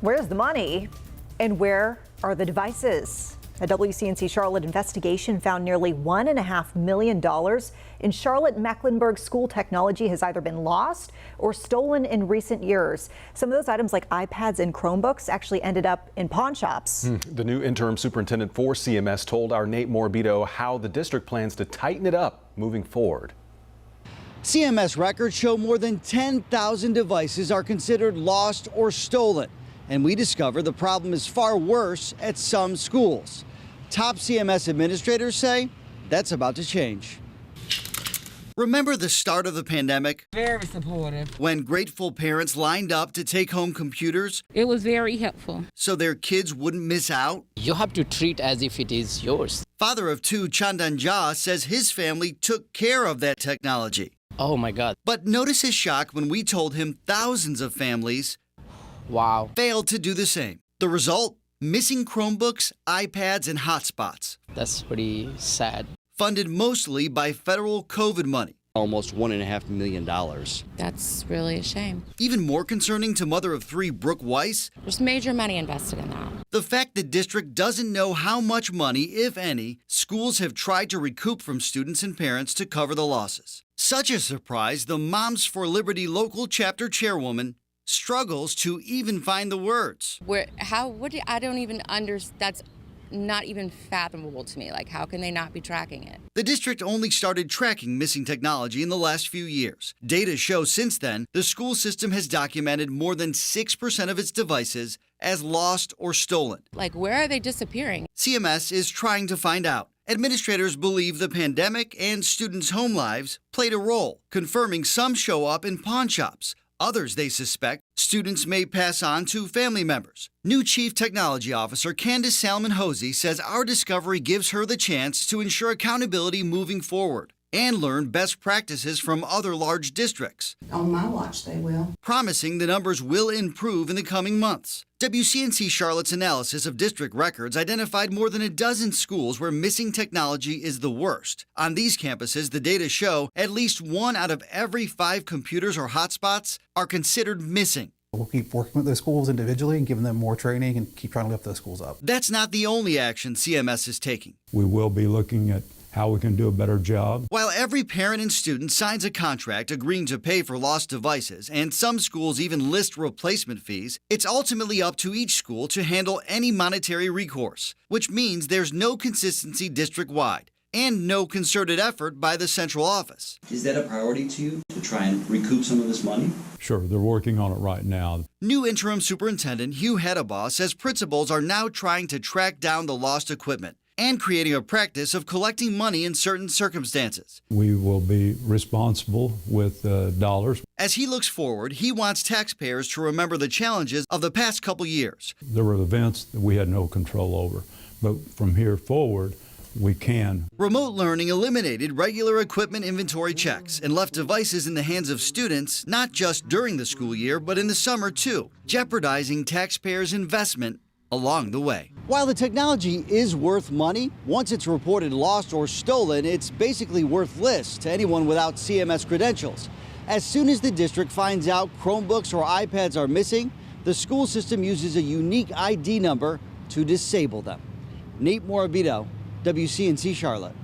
Where's the money and where are the devices? A WCNC Charlotte investigation found nearly $1.5 million in Charlotte-Mecklenburg school technology has either been lost or stolen in recent years. Some of those items like iPads and Chromebooks actually ended up in pawn shops. The new interim superintendent for CMS told our Nate Morabito how the district plans to tighten it up moving forward. CMS records show more than 10,000 devices are considered lost or stolen. And we discover the problem is far worse at some schools. Top CMS administrators say that's about to change. Remember the start of the pandemic? Very supportive. When grateful parents lined up to take home computers? It was very helpful. So their kids wouldn't miss out? You have to treat as if it is yours. Father of two, Chandan Jha, says his family took care of that technology. Oh my God. But notice his shock when we told him thousands of families failed to do the same. The result? Missing Chromebooks, iPads, and hotspots. That's pretty sad. Funded mostly by federal COVID money. Almost $1.5 million. That's really a shame. Even more concerning to mother of three, Brooke Weiss. There's major money invested in that. The fact the district doesn't know how much money, if any, schools have tried to recoup from students and parents to cover the losses. Such a surprise, the Moms for Liberty local chapter chairwoman struggles to even find the words. I don't even understand. That's not even fathomable to me. Like, how can they not be tracking it? The district only started tracking missing technology in the last few years. Data shows since then, the school system has documented more than 6% of its devices as lost or stolen. Like, where are they disappearing? CMS is trying to find out. Administrators believe the pandemic and students' home lives played a role, confirming some show up in pawn shops. Others, they suspect, students may pass on to family members. New Chief Technology Officer Candace Salmon-Hosey says our discovery gives her the chance to ensure accountability moving forward and learn best practices from other large districts. On my watch, they will. Promising the numbers will improve in the coming months. WCNC Charlotte's analysis of district records identified more than a dozen schools where missing technology is the worst. On these campuses, the data show at least 1 out of every 5 computers or hotspots are considered missing. We'll keep working with those schools individually and giving them more training and keep trying to lift those schools up. That's not the only action CMS is taking. We will be looking at how we can do a better job. While every parent and student signs a contract agreeing to pay for lost devices, and some schools even list replacement fees, it's ultimately up to each school to handle any monetary recourse, which means there's no consistency district-wide and no concerted effort by the central office. Is that a priority to you, to try and recoup some of this money? Sure, they're working on it right now. New Interim Superintendent Hugh Hattabaugh says principals are now trying to track down the lost equipment and creating a practice of collecting money in certain circumstances. We will be responsible with dollars. As he looks forward, he wants taxpayers to remember the challenges of the past couple years. There were events that we had no control over, but from here forward, we can. Remote learning eliminated regular equipment inventory checks and left devices in the hands of students, not just during the school year, but in the summer too, jeopardizing taxpayers' investment along the way. While the technology is worth money, once it's reported lost or stolen, it's basically worthless to anyone without CMS credentials. As soon as the district finds out Chromebooks or iPads are missing, the school system uses a unique ID number to disable them. Nate Morabito, WCNC Charlotte.